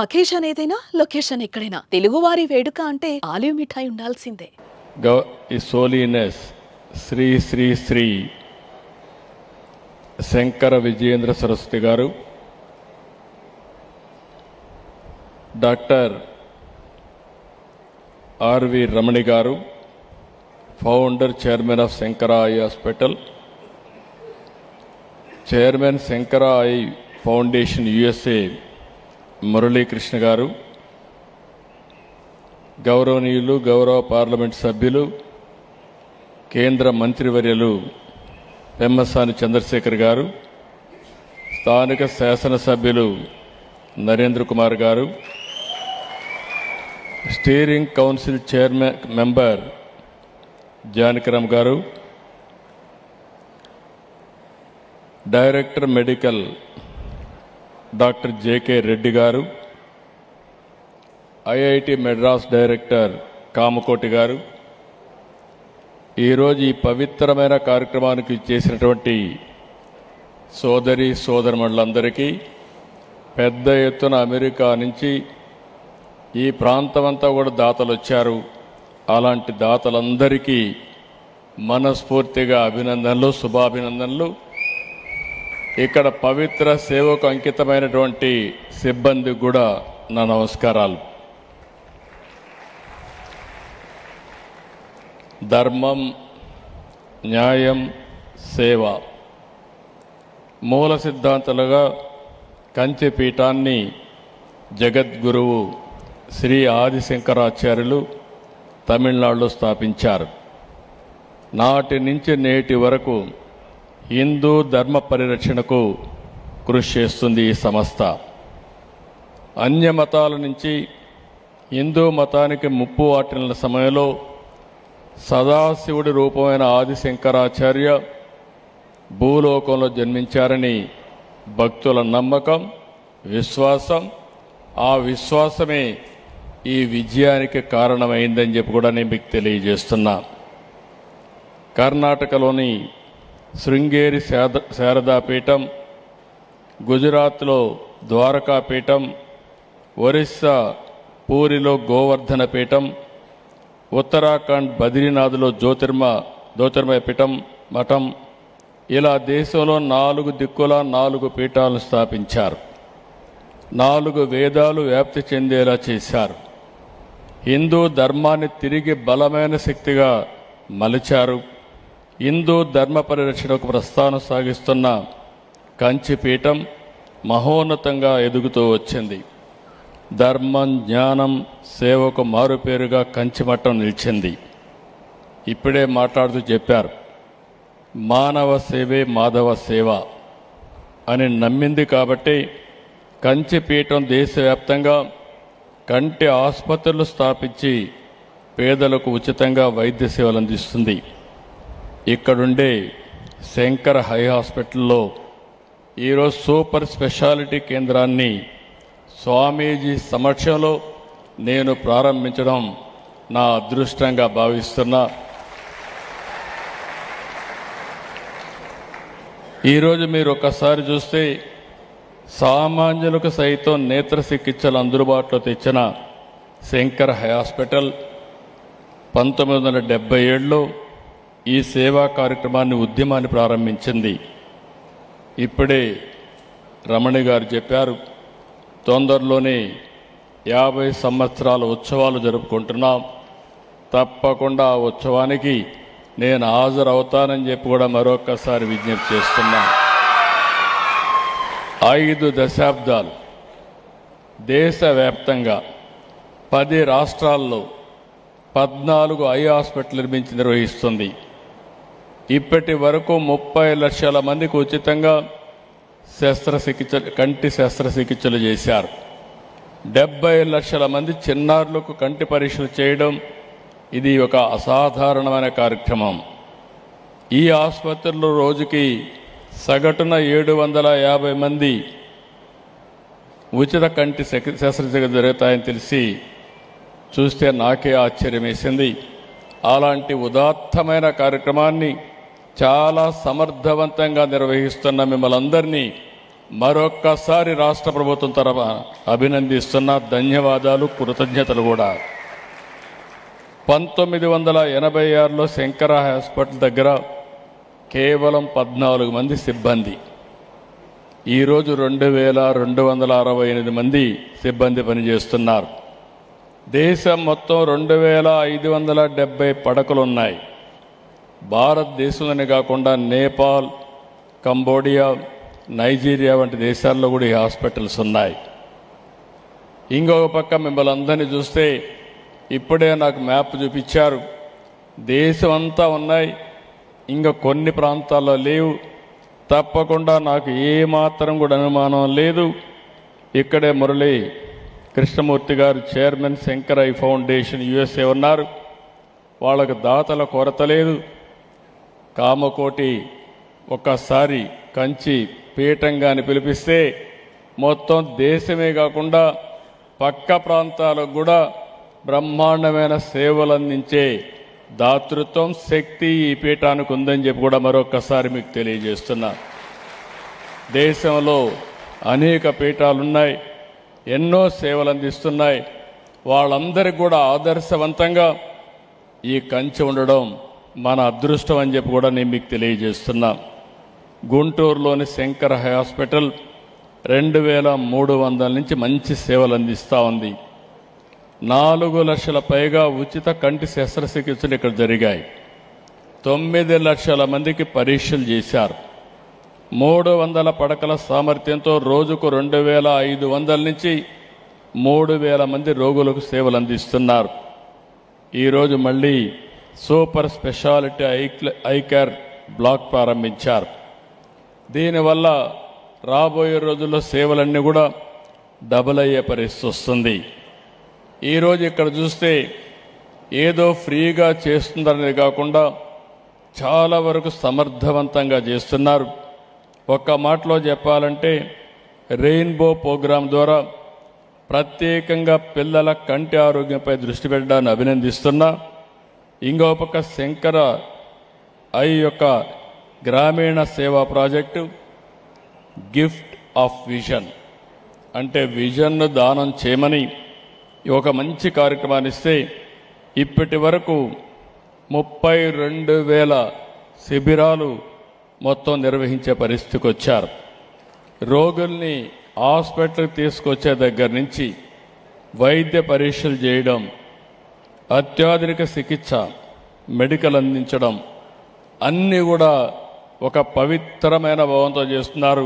Occasion ఏదైనా location ఎక్కడైనా తెలుగువారి వేడుక అంటే ఆలివ్ మిఠాయి ఉండాల్సిందే. His Holiness శ్రీ శ్రీ శ్రీ శంకర విజయేంద్ర సరస్వతి గారు, డాక్టర్ ఆర్వి రమణి గారు, founder chairman of Shankara eye hospital, chairman Shankara I foundation USA Muralikrishna గారు, గౌరవనీయులు గౌరవ పార్లమెంట్ సభ్యులు కేంద్ర మంత్రివర్యులు పెమ్మసాని చంద్రశేఖర్ గారు, స్థానిక శాసనసభ్యులు Narendra Kumar garu, steering council chairman member Janakiram garu, director medical doctor JK Reddy garu, IIT Madras director Kamakoti గారు, ఈరోజు ఈ పవిత్రమైన కార్యక్రమానికి చేసినటువంటి సోదరి సోదరుమణులందరికీ, పెద్ద ఎత్తున అమెరికా నుంచి ఈ ప్రాంతమంతా కూడా దాతలు వచ్చారు. అలాంటి దాతలందరికీ మనస్ఫూర్తిగా అభినందనలు, శుభాభినందనలు. ఇక్కడ పవిత్ర సేవకు అంకితమైనటువంటి సిబ్బందికి కూడా నా నమస్కారాలు. ధర్మం, న్యాయం, సేవ మూల సిద్ధాంతాలుగా కంచి పీఠాన్ని జగద్గురువు శ్రీ ఆదిశంకరాచార్యులు తమిళనాడులో స్థాపించారు. నాటి నుంచి నేటి వరకు హిందూ ధర్మ పరిరక్షణకు కృషి చేస్తుంది ఈ సంస్థ. అన్య మతాల నుంచి హిందూ మతానికి ముప్పు వాటిల్లిన సమయంలో సదాశివుడి రూపమైన ఆదిశంకరాచార్య భూలోకంలో జన్మించారని భక్తుల నమ్మకం, విశ్వాసం. ఆ విశ్వాసమే ఈ విజయానికి కారణమైందని చెప్పి కూడా నేను మీకు తెలియజేస్తున్నా. కర్ణాటకలోని శృంగేరి శారదాపీఠం, గుజరాత్లో ద్వారకాపీఠం, ఒరిస్సా పూరిలో గోవర్ధన పీఠం, ఉత్తరాఖండ్ బద్రీనాథ్లో జ్యోతిర్మయ పీఠం మఠం, ఇలా దేశంలో 4 దిక్కుల 4 పీఠాలను స్థాపించారు. 4 వేదాలు వ్యాప్తి చెందేలా చేశారు. హిందూ ధర్మాన్ని తిరిగి బలమైన శక్తిగా మలిచారు. హిందూ ధర్మ పరిరక్షణకు ప్రస్థానం సాగిస్తున్న కంచిపీఠం మహోన్నతంగా ఎదుగుతూ వచ్చింది. ధర్మం, జ్ఞానం, సేవకు మారుపేరుగా కంచిమఠం నిలిచింది. ఇప్పుడే మాట్లాడుతూ చెప్పారు, మానవ సేవే మాధవ సేవ అని నమ్మింది. కాబట్టి కంచిపీఠం దేశవ్యాప్తంగా కంటి ఆసుపత్రులు స్థాపించి పేదలకు ఉచితంగా వైద్య సేవలు అందిస్తుంది. ఇక్కడుండే శంకర హై హాస్పిటల్లో ఈరోజు సూపర్ స్పెషాలిటీ కేంద్రాన్ని స్వామీజీ సమక్షంలో నేను ప్రారంభించడం నా అదృష్టంగా భావిస్తున్నా. ఈరోజు మీరు ఒక్కసారి చూస్తే సామాన్యులకు సైతం నేత్ర చికిత్సలు అందుబాటులో తెచ్చిన శంకర హై హాస్పిటల్ 1977లో ఈ సేవా కార్యక్రమాన్ని, ఉద్యమాన్ని ప్రారంభించింది. ఇప్పుడే రమణి గారు చెప్పారు, తొందరలోనే 50 సంవత్సరాల ఉత్సవాలు జరుపుకుంటున్నాం. తప్పకుండా ఆ ఉత్సవానికి నేను హాజరవుతానని చెప్పి కూడా మరొకసారి విజ్ఞప్తి చేస్తున్నా. 5 దశాబ్దాలు దేశవ్యాప్తంగా 10 రాష్ట్రాల్లో 14 ఐ హాస్పిటల్ నిర్వహిస్తుంది. ఇప్పటి వరకు 30 లక్షల మందికి ఉచితంగా కంటి శస్త్రచికిత్సలు చేశారు. 70 లక్షల మంది చిన్నారులకు కంటి పరీక్షలు చేయడం ఇది ఒక అసాధారణమైన కార్యక్రమం. ఈ ఆసుపత్రిలో రోజుకి సగటున 750 మంది ఉచిత కంటి శస్త్రచికిత్స జరుగుతాయని తెలిసి చూస్తే నాకే ఆశ్చర్యం వేసింది. అలాంటి ఉదాత్తమైన కార్యక్రమాన్ని చాలా సమర్థవంతంగా నిర్వహిస్తున్న మిమ్మల్ని అందరినీ మరొక్కసారి రాష్ట్ర ప్రభుత్వం తరఫున అభినందిస్తున్న ధన్యవాదాలు, కృతజ్ఞతలు కూడా. 1986లో శంకర హాస్పిటల్ దగ్గర కేవలం 14 మంది సిబ్బంది. ఈరోజు 2268 మంది సిబ్బంది పనిచేస్తున్నారు. దేశం మొత్తం 2570 పడకలున్నాయి. భారతదేశంలోనే కాకుండా నేపాల్, కంబోడియా, నైజీరియా వంటి దేశాల్లో కూడా ఈ హాస్పిటల్స్ ఉన్నాయి. ఇంకొక పక్క మిమ్మల్ని అందరినీ చూస్తే ఇప్పుడే నాకు మ్యాప్ చూపించారు. దేశం అంతా ఉన్నాయి, ఇంకా కొన్ని ప్రాంతాల్లో లేవు. తప్పకుండా నాకు ఏమాత్రం కూడా అనుమానం లేదు. ఇక్కడే మురళీ కృష్ణమూర్తి గారు chairman Shankara I foundation USA ఉన్నారు. వాళ్ళకు దాతల కొరత లేదు. కామకోటి ఒక్కసారి కంచి పీఠంగాని పిలిపిస్తే మొత్తం దేశమే కాకుండా పక్క ప్రాంతాలకు కూడా బ్రహ్మాండమైన సేవలు అందించే దాతృత్వం, శక్తి ఈ పీఠానికి ఉందని చెప్పి కూడా మరొక్కసారి మీకు తెలియజేస్తున్నా. దేశంలో అనేక పీఠాలున్నాయి, ఎన్నో సేవలు అందిస్తున్నాయి. వాళ్ళందరికీ కూడా ఆదర్శవంతంగా ఈ కంచె ఉండడం మన అదృష్టం అని చెప్పి కూడా నేను మీకు తెలియజేస్తున్నా. గుంటూరులోని శంకర హాస్పిటల్ 2300 నుంచి మంచి సేవలు అందిస్తూ ఉంది. 4 లక్షల పైగా ఉచిత కంటి శస్త్రచికిత్సలు ఇక్కడ జరిగాయి. 9 లక్షల మందికి పరీక్షలు చేశారు. 300 పడకల సామర్థ్యంతో రోజుకు 2500 నుంచి 3000 మంది రోగులకు సేవలు అందిస్తున్నారు. ఈరోజు మళ్ళీ super speciality eye care black ప్రారంభించారు. దీనివల్ల రాబోయే రోజుల్లో సేవలన్నీ కూడా డబుల్ అయ్యే పరిస్థితి వస్తుంది. ఈరోజు ఇక్కడ చూస్తే ఏదో ఫ్రీగా చేస్తుందనేది కాకుండా చాలా వరకు సమర్థవంతంగా చేస్తున్నారు. ఒక్క మాటలో చెప్పాలంటే రెయిన్బో ప్రోగ్రాం ద్వారా ప్రత్యేకంగా పిల్లల కంటి ఆరోగ్యంపై దృష్టి పెట్టడాన్ని అభినందిస్తున్నా. ఇంకో పక్క శంకర ఐ యొక్క గ్రామీణ సేవా ప్రాజెక్టు గిఫ్ట్ ఆఫ్ విజన్, అంటే విజన్ను దానం చేయమని ఒక మంచి కార్యక్రమాన్ని ఇస్తే ఇప్పటి వరకు 32,000 శిబిరాలు మొత్తం నిర్వహించే పరిస్థితికి వచ్చారు. రోగుల్ని హాస్పిటల్కి తీసుకొచ్చే దగ్గర నుంచి వైద్య పరీక్షలు చేయడం, అత్యాధునిక చికిత్స, మెడికల్ అందించడం అన్నీ కూడా ఒక పవిత్రమైన భావంతో చేస్తున్నారు.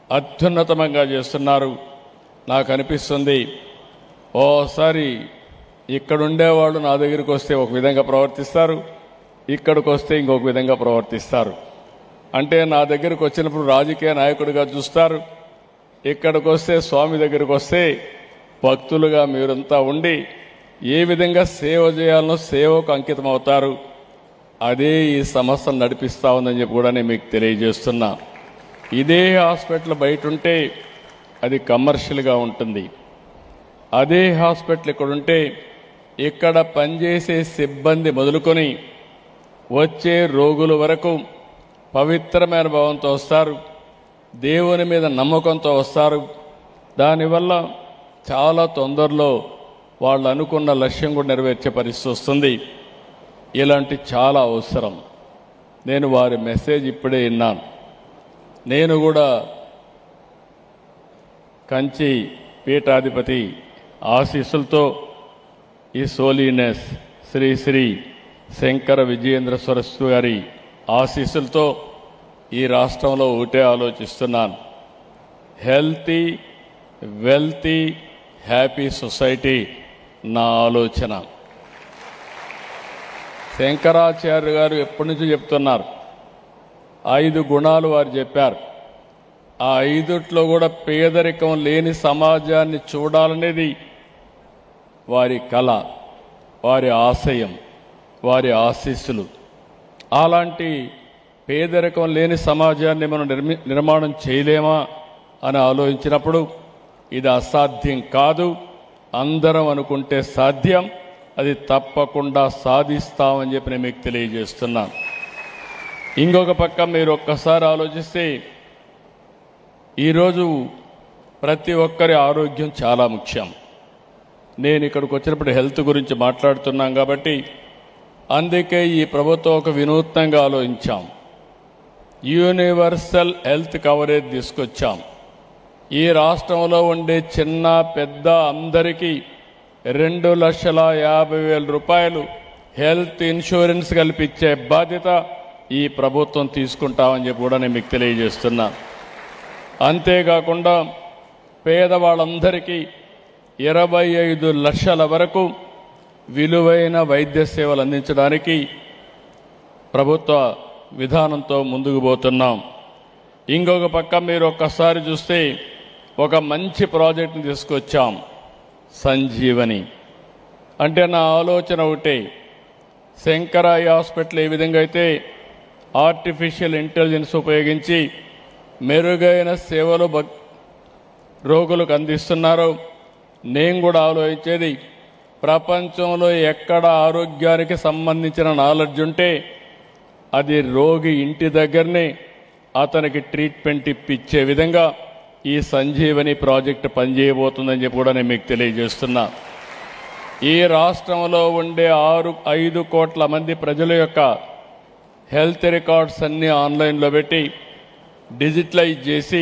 అత్యున్నతంగా చేస్తున్నారు. నాకు అనిపిస్తుంది ఓసారి ఇక్కడుండేవాళ్ళు నా దగ్గరికి వస్తే ఒక విధంగా ప్రవర్తిస్తారు, ఇక్కడికి వస్తే ఇంకొక విధంగా ప్రవర్తిస్తారు. అంటే నా దగ్గరికి వచ్చినప్పుడు రాజకీయ నాయకుడిగా చూస్తారు, ఇక్కడికి వస్తే స్వామి దగ్గరికి వస్తే భక్తులుగా మీరంతా ఉండి ఏ విధంగా సేవ చేయాలనో సేవకు అంకితం అవుతారు. అదే ఈ సంస్థను నడిపిస్తూ ఉందని చెప్పి కూడా నేను మీకు తెలియజేస్తున్నా. ఇదే హాస్పిటల్ బయట ఉంటే అది కమర్షియల్గా ఉంటుంది. అదే హాస్పిటల్ ఇక్కడ ఉంటే ఇక్కడ పనిచేసే సిబ్బంది మొదలుకొని వచ్చే రోగుల వరకు పవిత్రమైన భావంతో వస్తారు, దేవుని మీద నమ్మకంతో వస్తారు. దానివల్ల చాలా తొందరలో వాళ్ళు అనుకున్న లక్ష్యం కూడా నెరవేర్చే పరిస్థితి వస్తుంది. ఇలాంటి చాలా అవసరం. నేను వారి మెసేజ్ ఇప్పుడే విన్నాను. నేను కూడా కంచి పీఠాధిపతి ఆశీస్సులతో ఈ సోలీనెస్ శ్రీ శ్రీ శంకర విజయేంద్ర సరస్వతి గారి ఆశీస్సులతో ఈ రాష్ట్రంలో ఒకటే ఆలోచిస్తున్నాను. హెల్తీ, వెల్తీ, హ్యాపీ సొసైటీ నా ఆలోచన. శంకరాచార్య గారు ఎప్పటి నుంచో చెప్తున్నారు. 5 గుణాలు వారు చెప్పారు. ఆ 5లో కూడా పేదరికం లేని సమాజాన్ని చూడాలనేది వారి కళ, వారి ఆశయం, వారి ఆశీస్సులు. అలాంటి పేదరికం లేని సమాజాన్ని మనం నిర్మాణం చేయలేమా అని ఆలోచించినప్పుడు ఇది అసాధ్యం కాదు, అందరం అనుకుంటే సాధ్యం, అది తప్పకుండా సాధిస్తామని చెప్పి నేను మీకు తెలియజేస్తున్నాను. ఇంకొక పక్క మీరు ఒక్కసారి ఆలోచిస్తే ఈరోజు ప్రతి ఒక్కరి ఆరోగ్యం చాలా ముఖ్యం. నేను ఇక్కడికి వచ్చినప్పుడు హెల్త్ గురించి మాట్లాడుతున్నాం కాబట్టి అందుకే ఈ ప్రభుత్వం ఒక వినూత్నంగా ఆలోచించాం. యూనివర్సల్ హెల్త్ కవరేజ్ తీసుకొచ్చాం. ఈ రాష్ట్రంలో ఉండే చిన్న పెద్ద అందరికీ 2,50,000 రూపాయలు హెల్త్ ఇన్సూరెన్స్ కల్పించే బాధ్యత ఈ ప్రభుత్వం తీసుకుంటామని చెప్పి కూడా నేను మీకు తెలియజేస్తున్నా. అంతేకాకుండా పేదవాళ్ళందరికీ 25 లక్షల వరకు విలువైన వైద్య సేవలు అందించడానికి ప్రభుత్వ విధానంతో ముందుకు పోతున్నాం. ఇంకొక పక్క మీరు ఒక్కసారి చూస్తే ఒక మంచి ప్రాజెక్టుని తీసుకొచ్చాం, సంజీవని. అంటే నా ఆలోచన ఒకటే, శంకరాయ హాస్పిటల్ ఏ విధంగా అయితే ఆర్టిఫిషియల్ ఇంటెలిజెన్స్ ఉపయోగించి మెరుగైన సేవలు రోగులకు అందిస్తున్నారో, నేను కూడా ఆలోచించేది ప్రపంచంలో ఎక్కడ ఆరోగ్యానికి సంబంధించిన నాలెడ్జ్ ఉంటే అది రోగి ఇంటి దగ్గరనే అతనికి ట్రీట్మెంట్ ఇప్పించే విధంగా ఈ సంజీవని ప్రాజెక్టు పనిచేయబోతుందని చెప్పి కూడా నేను మీకు తెలియజేస్తున్నా. ఈ రాష్ట్రంలో ఉండే 5 కోట్ల మంది ప్రజల యొక్క హెల్త్ రికార్డ్స్ అన్నీ ఆన్లైన్లో పెట్టి డిజిటలైజ్ చేసి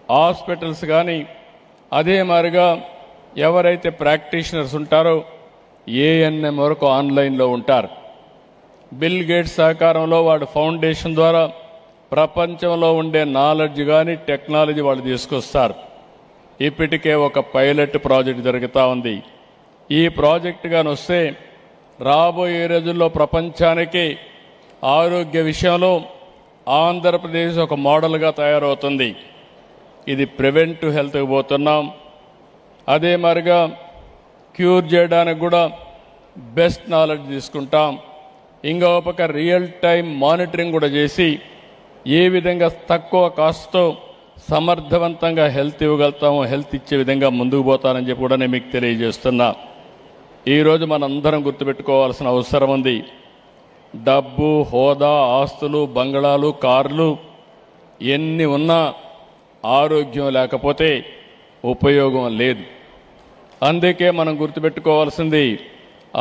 హాస్పిటల్స్ కానీ అదే మాదిరిగా ఎవరైతే ప్రాక్టీషనర్స్ ఉంటారో ఏఎన్ఎం వరకు ఆన్లైన్లో ఉంటారు. బిల్ గేట్స్ సహకారంలో వాడు ఫౌండేషన్ ద్వారా ప్రపంచంలో ఉండే నాలెడ్జ్ కానీ టెక్నాలజీ వాళ్ళు తీసుకొస్తారు. ఇప్పటికే ఒక పైలట్ ప్రాజెక్ట్ జరుగుతూ ఉంది. ఈ ప్రాజెక్ట్ కానీ వస్తే రాబోయే రోజుల్లో ప్రపంచానికి ఆరోగ్య విషయంలో ఆంధ్రప్రదేశ్ ఒక మోడల్గా తయారవుతుంది. ఇది ప్రివెంటివ్ హెల్త్కి పోతున్నాం. అదే మరిగా క్యూర్ చేయడానికి కూడా బెస్ట్ నాలెడ్జ్ తీసుకుంటాం. ఇంకో పక్క రియల్ టైం మానిటరింగ్ కూడా చేసి ఏ విధంగా తక్కువ కాస్ట్తో సమర్థవంతంగా హెల్త్ ఇవ్వగలుగుతామో హెల్త్ ఇచ్చే విధంగా ముందుకు పోతానని చెప్పి కూడా నేను మీకు తెలియజేస్తున్నా. ఈరోజు మనందరం గుర్తుపెట్టుకోవాల్సిన అవసరం ఉంది. డబ్బు, హోదా, ఆస్తులు, బంగళాలు, కార్లు ఎన్ని ఉన్నా ఆరోగ్యం లేకపోతే ఉపయోగం లేదు. అందుకే మనం గుర్తుపెట్టుకోవాల్సింది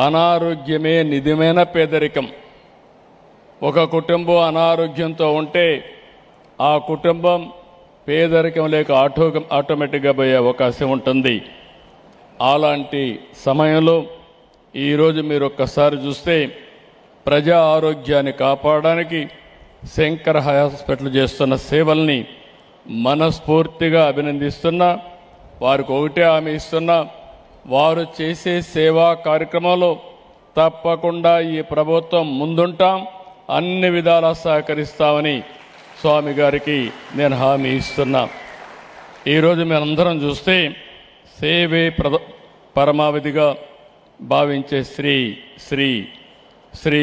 అనారోగ్యమే నిజమైన పేదరికం. ఒక కుటుంబం అనారోగ్యంతో ఉంటే ఆ కుటుంబం పేదరికం లేక ఆటోమేటిక్గా పోయే అవకాశం ఉంటుంది. అలాంటి సమయంలో ఈరోజు మీరు ఒక్కసారి చూస్తే ప్రజా ఆరోగ్యాన్ని కాపాడడానికి శంకర్ హాస్పిటల్ చేస్తున్న సేవల్ని మనస్ఫూర్తిగా అభినందిస్తున్నా. వారికి ఒకటే హామీ ఇస్తున్నా, వారు చేసే సేవా కార్యక్రమంలో తప్పకుండా ఈ ప్రభుత్వం ముందుంటాం, అన్ని విధాలా సహకరిస్తామని స్వామి గారికి నేను హామీ ఇస్తున్నా. ఈరోజు మేమందరం చూస్తే సేవే పరమావధిగా భావించే శ్రీ శ్రీ శ్రీ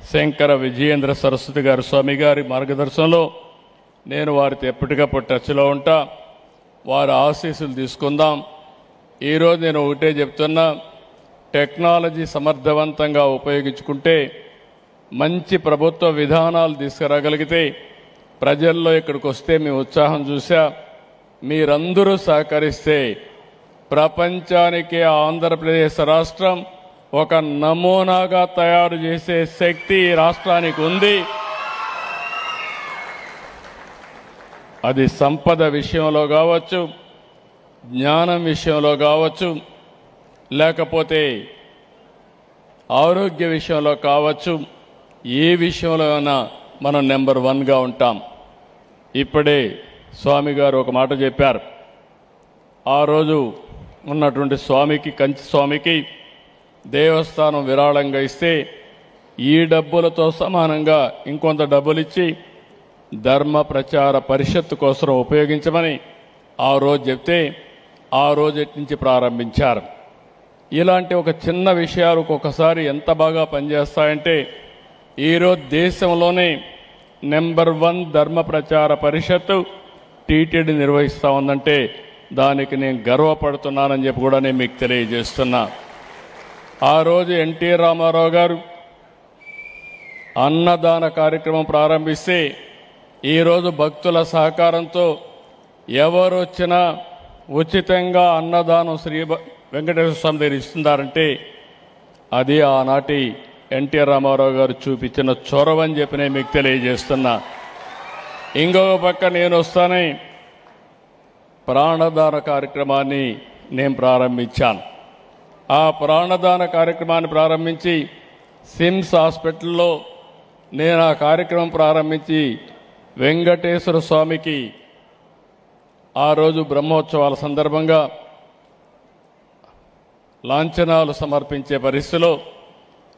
శంకర విజయేంద్ర సరస్వతి గారి స్వామి గారి మార్గదర్శనంలో నేను వారితో ఎప్పటికప్పుడు టచ్లో ఉంటా. వారి ఆశీస్సులు తీసుకుందాం. ఈరోజు నేను ఒకటే చెప్తున్నా, టెక్నాలజీ సమర్థవంతంగా ఉపయోగించుకుంటే మంచి ప్రభుత్వ విధానాలు తీసుకురాగలిగితే ప్రజల్లో ఇక్కడికి వస్తే మీ ఉత్సాహం చూసా. మీరందరూ సహకరిస్తే ప్రపంచానికి ఆంధ్రప్రదేశ్ రాష్ట్రం ఒక నమూనాగా తయారు చేసే శక్తి ఈ రాష్ట్రానికి ఉంది. అది సంపద విషయంలో కావచ్చు, జ్ఞానం విషయంలో కావచ్చు, లేకపోతే ఆరోగ్య విషయంలో కావచ్చు, ఏ విషయంలో అయినా మనం నెంబర్ 1గా ఉంటాం. ఇప్పుడే స్వామి గారు ఒక మాట చెప్పారు. ఆ రోజు ఉన్నటువంటి స్వామికి, కంచి స్వామికి దేవస్థానం విరాళంగా ఇస్తే ఈ డబ్బులతో సమానంగా ఇంకొంత డబ్బులు ఇచ్చి ధర్మ ప్రచార పరిషత్తు కోసం ఉపయోగించమని ఆ రోజు చెప్తే ఆ రోజు నుంచి ప్రారంభించారు. ఇలాంటి ఒక చిన్న విషయాలు ఒక్కొక్కసారి ఎంత బాగా పనిచేస్తాయంటే ఈరోజు దేశంలోనే నెంబర్ 1 ధర్మ ప్రచార పరిషత్తు టీటీడీ నిర్వహిస్తూ ఉందంటే దానికి నేను గర్వపడుతున్నానని చెప్పి కూడా నేను మీకు తెలియజేస్తున్నా. ఆ రోజు ఎన్టీ రామారావు గారు అన్నదాన కార్యక్రమం ప్రారంభిస్తే ఈరోజు భక్తుల సహకారంతో ఎవరు వచ్చినా ఉచితంగా అన్నదానం శ్రీ వెంకటేశ్వర స్వామి దగ్గర ఇస్తున్నారంటే అది ఆనాటి ఎన్టీ రామారావు గారు చూపించిన చొరవ అని చెప్పి నేను మీకు తెలియజేస్తున్నా. ఇంకొక పక్క నేను వస్తానే ప్రాణదాన కార్యక్రమాన్ని నేను ప్రారంభించాను. ఆ ప్రాణదాన కార్యక్రమాన్ని ప్రారంభించి సిమ్స్ హాస్పిటల్లో నేను ఆ కార్యక్రమం ప్రారంభించి వెంకటేశ్వర స్వామికి ఆ రోజు బ్రహ్మోత్సవాల సందర్భంగా లాంఛనాలు సమర్పించే పరిస్థితిలో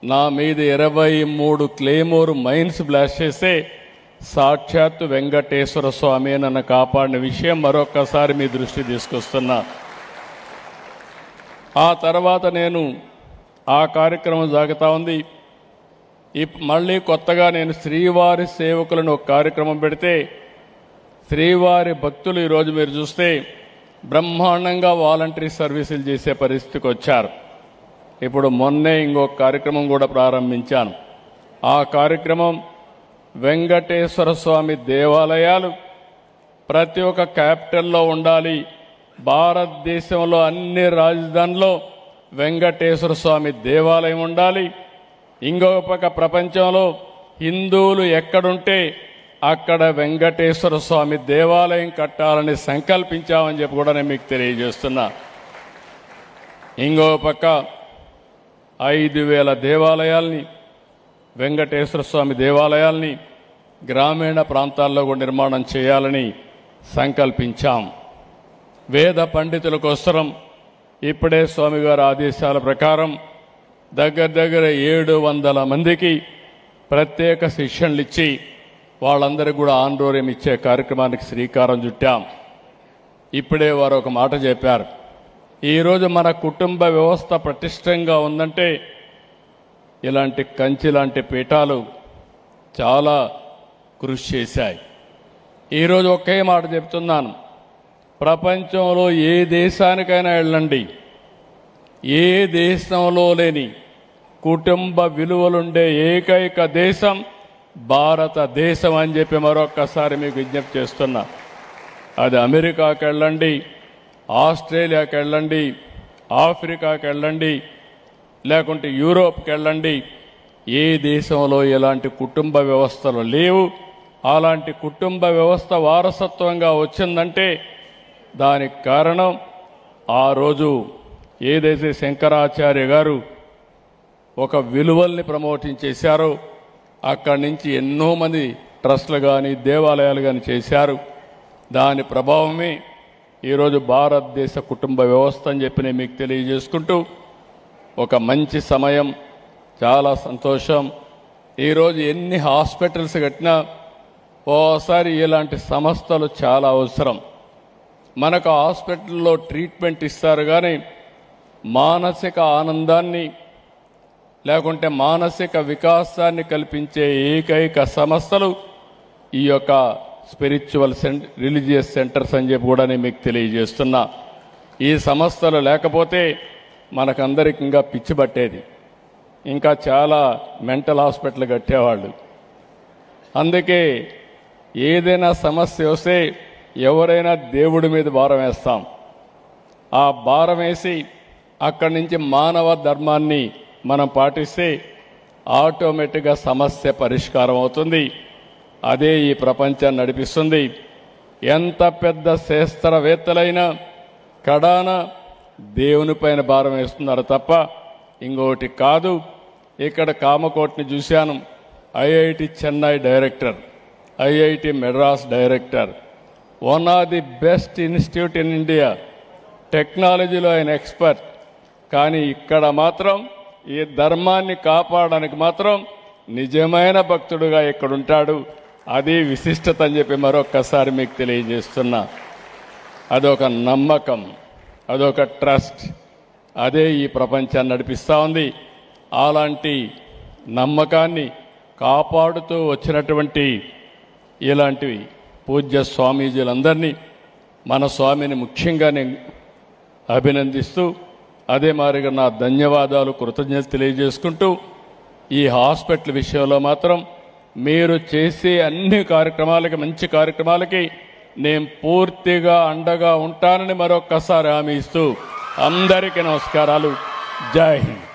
నా మీద 23 క్లేమోర్ మైన్స్ బ్లాస్ట్ చేస్తే సాక్షాత్తు వెంకటేశ్వర స్వామి నన్ను కాపాడిన విషయం మరొక్కసారి మీ దృష్టి తీసుకొస్తున్నా. ఆ తర్వాత నేను ఆ కార్యక్రమం సాగుతూ ఉంది. మళ్ళీ కొత్తగా నేను శ్రీవారి సేవకులను ఒక కార్యక్రమం పెడితే శ్రీవారి భక్తులు ఈరోజు మీరు చూస్తే బ్రహ్మాండంగా వాలంటరీ సర్వీసులు చేసే పరిస్థితికి వచ్చారు. ఇప్పుడు మొన్నే ఇంకొక కార్యక్రమం కూడా ప్రారంభించాను. ఆ కార్యక్రమం వెంకటేశ్వర స్వామి దేవాలయాలు ప్రతి ఒక్క క్యాపిటల్లో ఉండాలి. భారతదేశంలో అన్ని రాజధానుల్లో వెంకటేశ్వర స్వామి దేవాలయం ఉండాలి. ఇంకొక పక్క ప్రపంచంలో హిందువులు ఎక్కడుంటే అక్కడ వెంకటేశ్వర స్వామి దేవాలయం కట్టాలని సంకల్పించామని చెప్పి కూడా నేను మీకు తెలియజేస్తున్నా. ఇంకొక పక్క 5,000 దేవాలయాల్ని వెంకటేశ్వర స్వామి దేవాలయాల్ని గ్రామీణ ప్రాంతాల్లో కూడా నిర్మాణం చేయాలని సంకల్పించాం. వేద పండితుల కోసరం ఇప్పుడే స్వామివారి ఆదేశాల ప్రకారం దగ్గర 700 మందికి ప్రత్యేక శిక్షణలు ఇచ్చి వాళ్ళందరికీ కూడా ఆందోళన ఇచ్చే కార్యక్రమానికి శ్రీకారం చుట్టాం. ఇప్పుడే వారు ఒక మాట చెప్పారు. ఈరోజు మన కుటుంబ వ్యవస్థ పటిష్టంగా ఉందంటే ఇలాంటి కంచి లాంటి పీఠాలు చాలా కృషి చేశాయి. ఈరోజు ఒకే మాట చెప్తున్నాను, ప్రపంచంలో ఏ దేశానికైనా వెళ్ళండి, ఏ దేశంలో లేని కుటుంబ విలువలుండే ఏకైక దేశం భారతదేశం అని చెప్పి మరొక్కసారి మీకు విజ్ఞప్తి చేస్తున్నా. అది అమెరికాకి వెళ్ళండి, ఆస్ట్రేలియాకి వెళ్ళండి, ఆఫ్రికాకి వెళ్ళండి, లేకుంటే యూరోప్కి వెళ్ళండి, ఏ దేశంలో ఎలాంటి కుటుంబ వ్యవస్థలు లేవు. అలాంటి కుటుంబ వ్యవస్థ వారసత్వంగా వచ్చిందంటే దానికి కారణం ఆ రోజు ఏదైతే శంకరాచార్య గారు ఒక విలువల్ని ప్రమోటింగ్ చేశారో అక్కడి నుంచి ఎన్నో మంది ట్రస్టులు కానీ దేవాలయాలు కానీ చేశారు. దాని ప్రభావమే ఈరోజు భారతదేశ కుటుంబ వ్యవస్థ అని చెప్పి నేను మీకు తెలియజేసుకుంటూ ఒక మంచి సమయం, చాలా సంతోషం. ఈరోజు ఎన్ని హాస్పిటల్స్ కట్టినా ఓసారి ఇలాంటి సంస్థలు చాలా అవసరం. మనకు హాస్పిటల్లో ట్రీట్మెంట్ ఇస్తారు కానీ మానసిక ఆనందాన్ని లేకుంటే మానసిక వికాసాన్ని కల్పించే ఏకైక సంస్థలు ఈ యొక్క స్పిరిచువల్ రిలీజియస్ సెంటర్స్ అని చెప్పి కూడా నేను మీకు తెలియజేస్తున్నా. ఈ సంస్థలు లేకపోతే మనకందరికి ఇంకా పిచ్చి పట్టేది, ఇంకా చాలా మెంటల్ హాస్పిటల్ కట్టేవాళ్ళు. అందుకే ఏదైనా సమస్య వస్తే ఎవరైనా దేవుడి మీద భారం వేస్తాం. ఆ భారం వేసి అక్కడి నుంచి మానవ ధర్మాన్ని మనం పాటిస్తే ఆటోమేటిక్గా సమస్య పరిష్కారం అవుతుంది. అదే ఈ ప్రపంచాన్ని నడిపిస్తుంది. ఎంత పెద్ద శాస్త్రవేత్తలైనా కడాన దేవునిపైన భారం వేస్తున్నారు తప్ప ఇంకోటి కాదు. ఇక్కడ కామకోటిని చూశాను, IIT Chennai director, IIT Madras director, one of the best institute in India, టెక్నాలజీలో ఆయన ఎక్స్పర్ట్. కానీ ఇక్కడ మాత్రం ఈ ధర్మాన్ని కాపాడడానికి మాత్రం నిజమైన భక్తుడుగా ఇక్కడుంటాడు. అది విశిష్టత అని చెప్పి మరొక్కసారి మీకు తెలియజేస్తున్నా. అదొక నమ్మకం, అదొక ట్రస్ట్, అదే ఈ ప్రపంచాన్ని నడిపిస్తూ ఉంది. అలాంటి నమ్మకాన్ని కాపాడుతూ వచ్చినటువంటి ఇలాంటివి పూజ్య స్వామీజీలందరినీ మన స్వామిని ముఖ్యంగా నేను అభినందిస్తూ అదే మాదిరిగా నా ధన్యవాదాలు, కృతజ్ఞతలు తెలియజేసుకుంటూ ఈ హాస్పిటల్ విషయంలో మాత్రం మీరు చేసే అన్ని కార్యక్రమాలకి, మంచి కార్యక్రమాలకి నేను పూర్తిగా అండగా ఉంటానని మరొక్కసారి హామీ ఇస్తూ అందరికీ నమస్కారాలు. జై హింద్.